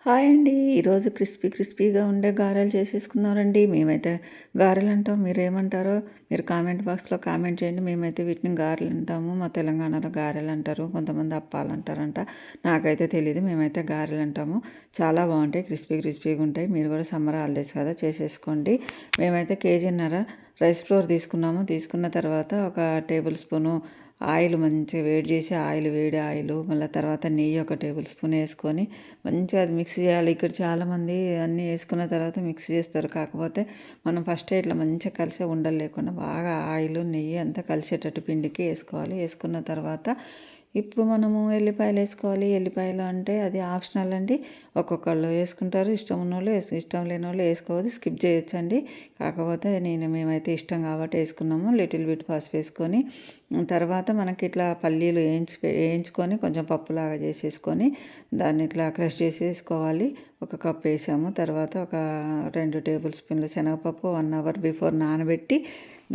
Hi అండి. ఈరోజు క్రిస్పీగా ఉండే గారెలు చేసేసుకుందామండి. మేమైతే గారెలు అంటాం. మీరేమంటారో మీరు కామెంట్ బాక్స్‌లో కామెంట్ చేయండి. మేమైతే వీటిని గారెలు అంటాము. మా తెలంగాణలో గారెలు అంటారు. కొంతమంది అప్పాలు అంటారంట. నాకైతే తెలీదు. మేమైతే గారెలు అంటాము. చాలా బాగుంటాయి. క్రిస్పీగా ఉంటాయి. మీరు కూడా సమ్మర్ హాలిడేస్ కదా చేసేసుకోండి. మేమైతే కేజీన్నర రైస్ ఫ్లోర్ తీసుకున్నాము. తీసుకున్న తర్వాత ఒక టేబుల్ స్పూను ఆయిల్ మంచిగా వేడి చేసి వేడి ఆయిల్ మళ్ళీ తర్వాత నెయ్యి ఒక టేబుల్ స్పూన్ వేసుకొని మంచిగా అది మిక్స్ చేయాలి. ఇక్కడ చాలామంది అన్నీ వేసుకున్న తర్వాత మిక్స్ చేస్తారు. కాకపోతే మనం ఫస్ట్ ఇట్లా మంచిగా కలిసే ఉండలు లేకుండా బాగా ఆయిల్ నెయ్యి అంతా కలిసేటట్టు పిండికి వేసుకోవాలి. వేసుకున్న తర్వాత ఇప్పుడు మనము ఎల్లిపాయలు వేసుకోవాలి. ఎల్లిపాయలు అంటే అది ఆప్షనల్ అండి. ఒక్కొక్కళ్ళు వేసుకుంటారు. ఇష్టం ఉన్నోళ్ళు ఇష్టం లేని వాళ్ళు వేసుకోవద్దు, స్కిప్ చేయొచ్చండి. కాకపోతే మేమైతే ఇష్టం కాబట్టి వేసుకున్నాము. లిటిల్ బిట్ పసుపు వేసుకొని తర్వాత మనకి ఇట్లా పల్లీలు వేయించుకొని కొంచెం పప్పులాగా చేసేసుకొని దాన్ని ఇట్లా క్రష్ చేసేసుకోవాలి. ఒక కప్ వేసాము. తర్వాత ఒక 2 టేబుల్ స్పూన్లు శనగపప్పు 1 అవర్ బిఫోర్ నానబెట్టి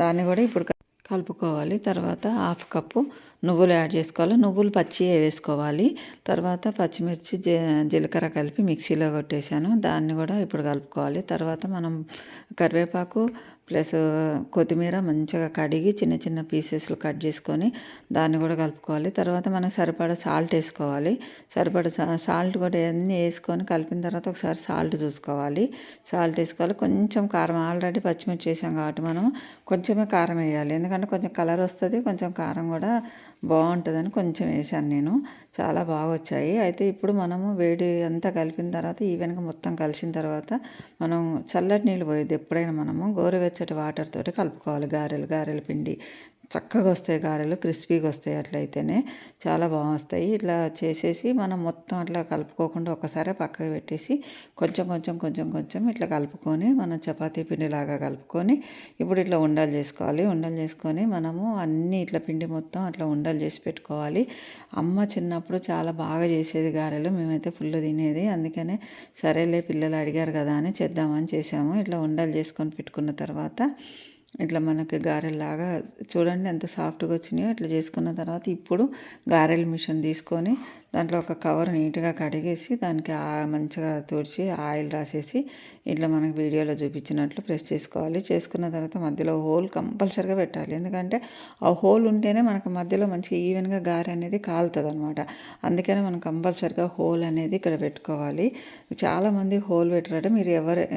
దాన్ని కూడా ఇప్పుడు కలుపుకోవాలి. తర్వాత హాఫ్ కప్పు నువ్వులు యాడ్ చేసుకోవాలి. నువ్వులు పచ్చివే వేసుకోవాలి. తర్వాత పచ్చిమిర్చి జీలకర్ర కలిపి మిక్సీలో కొట్టేసాను. దాన్ని కూడా ఇప్పుడు కలుపుకోవాలి. తర్వాత మనం కరివేపాకు ప్లస్ కొత్తిమీర మంచిగా కడిగి చిన్న చిన్న పీసెస్లు కట్ చేసుకొని దాన్ని కూడా కలుపుకోవాలి. తర్వాత మనకు సరిపడా సాల్ట్ వేసుకోవాలి. సాల్ట్ కూడా అన్నీ వేసుకొని కలిపిన తర్వాత ఒకసారి సాల్ట్ చూసుకోవాలి. సాల్ట్ వేసుకోవాలి. కొంచెం కారం ఆల్రెడీ పచ్చిమిర్చి వేసాం కాబట్టి మనం కొంచెమే కారం వేయాలి. ఎందుకంటే కొంచెం కలర్ వస్తుంది, కొంచెం కారం కూడా బాగుంటుందని కొంచెం వేసాను నేను. చాలా బాగా వచ్చాయి. అయితే ఇప్పుడు మనము వేడి అంతా కలిపిన తర్వాత ఈవెన్గా మొత్తం కలిసిన తర్వాత మనం చల్లటి నీళ్ళు పోయేది ఎప్పుడైనా మనము గోరువెచ్చటి వాటర్ తోటి కలుపుకోవాలి. గారెల పిండి చక్కగా వస్తాయి. గారెలు క్రిస్పీగా వస్తాయి. అట్లయితేనే చాలా బాగా వస్తాయి. ఇట్లా చేసేసి మనం మొత్తం అట్లా కలుపుకోకుండా ఒకసారి పక్కకు పెట్టేసి కొంచెం ఇట్లా కలుపుకొని మనం చపాతీ పిండిలాగా కలుపుకొని ఇప్పుడు ఇట్లా ఉండలు చేసుకోవాలి. ఉండలు చేసుకొని మనము అన్నీ ఇట్లా పిండి మొత్తం అట్లా ఉండలు చేసి పెట్టుకోవాలి. అమ్మ చిన్నప్పుడు చాలా బాగా చేసేది గారెలు. మేమైతే ఫుల్ తినేది. అందుకనే సరేలే పిల్లలు అడిగారు కదా అని చేద్దామని చేసాము. ఇట్లా ఉండలు చేసుకొని పెట్టుకున్న తర్వాత ఇట్లా మనకి గారెల్లాగా చూడండి ఎంత సాఫ్ట్గా వచ్చినాయో. ఇట్లా చేసుకున్న తర్వాత ఇప్పుడు గారెల మిషన్ తీసుకొని దాంట్లో ఒక కవర్ నీట్గా కడిగేసి దానికి మంచిగా తుడిచి ఆయిల్ రాసేసి ఇట్లా మనకి వీడియోలో చూపించినట్లు ప్రెస్ చేసుకోవాలి. చేసుకున్న తర్వాత మధ్యలో హోల్ కంపల్సరీగా పెట్టాలి. ఎందుకంటే ఆ హోల్ ఉంటేనే మనకు మధ్యలో మంచిగా ఈవెన్గా గారె అనేది కాలుతుంది అనమాట. అందుకనే మనం కంపల్సరీగా హోల్ అనేది ఇక్కడ పెట్టుకోవాలి. చాలామంది హోల్ పెట్టారంటే మీరు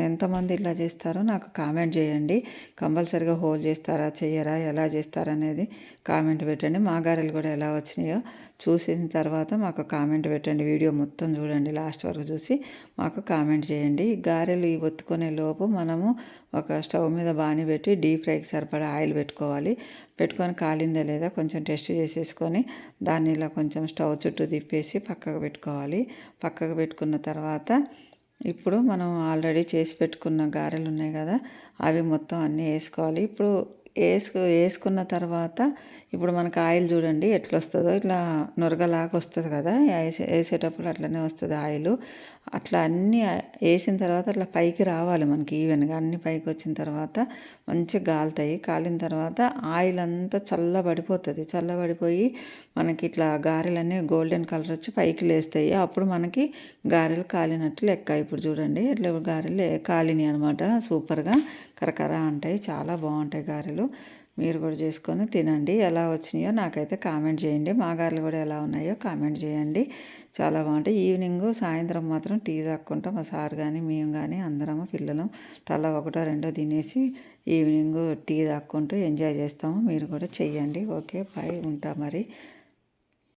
ఎంతమంది ఇట్లా చేస్తారో నాకు కామెంట్ చేయండి. కంపల్సరీగా హోల్ చేస్తారా చెయ్యరా ఎలా చేస్తారా అనేది కామెంట్ పెట్టండి. మా గారెలు కూడా ఎలా వచ్చినాయో చూసిన తర్వాత మాకు కామెంట్ పెట్టండి. వీడియో మొత్తం చూడండి, లాస్ట్ వరకు చూసి మాకు కామెంట్ చేయండి. గారెలు ఒత్తుకునే లోపు మనము ఒక స్టవ్ మీద బాణీ పెట్టి డీప్ ఫ్రైకి సరిపడా ఆయిల్ పెట్టుకోవాలి. పెట్టుకొని కాలిందా లేదా కొంచెం టెస్ట్ చేసేసుకొని దాన్ని ఇలా కొంచెం స్టవ్ చుట్టూ తిప్పేసి పక్కకు పెట్టుకోవాలి. పక్కకు పెట్టుకున్న తర్వాత ఇప్పుడు మనం ఆల్రెడీ చేసి పెట్టుకున్న గారెలు ఉన్నాయి కదా, అవి మొత్తం అన్నీ వేసుకోవాలి. ఇప్పుడు వేసుకున్న తర్వాత ఇప్పుడు మనకు ఆయిల్ చూడండి ఎట్లా వస్తుందో, ఇట్లా నొరగలాగా వస్తుంది కదా, వేసేటప్పుడు అట్లనే వస్తుంది ఆయిల్. అట్లా అన్నీ వేసిన తర్వాత అట్లా పైకి రావాలి మనకి ఈవెన్గా. అన్నీ పైకి వచ్చిన తర్వాత మంచిగా కాలుతాయి. కాలిన తర్వాత ఆయిల్ అంతా చల్లబడిపోతుంది. చల్లబడిపోయి మనకి ఇట్లా గారెలన్నీ గోల్డెన్ కలర్ వచ్చి పైకి లేస్తాయి. అప్పుడు మనకి గారెలు కాలినట్టు లెక్క. ఇప్పుడు చూడండి ఇట్లా గారెలు కాలినాయి అనమాట. సూపర్గా కరకర అంటాయి. చాలా బాగుంటాయి గారెలు. మీరు కూడా చేసుకొని తినండి. ఎలా వచ్చినాయో నాకైతే కామెంట్ చేయండి. మా గారెలు కూడా ఎలా ఉన్నాయో కామెంట్ చేయండి. చాలా బాగుంటాయి. ఈవినింగ్ సాయంత్రం మాత్రం టీ తాక్కుంటాం. మా సార్ కానీ మేము కానీ అందరము పిల్లలు తల ఒకటో రెండో తినేసి ఈవినింగ్ టీ తాక్కుంటూ ఎంజాయ్ చేస్తాము. మీరు కూడా చెయ్యండి. ఓకే బాయ్, ఉంటా మరి.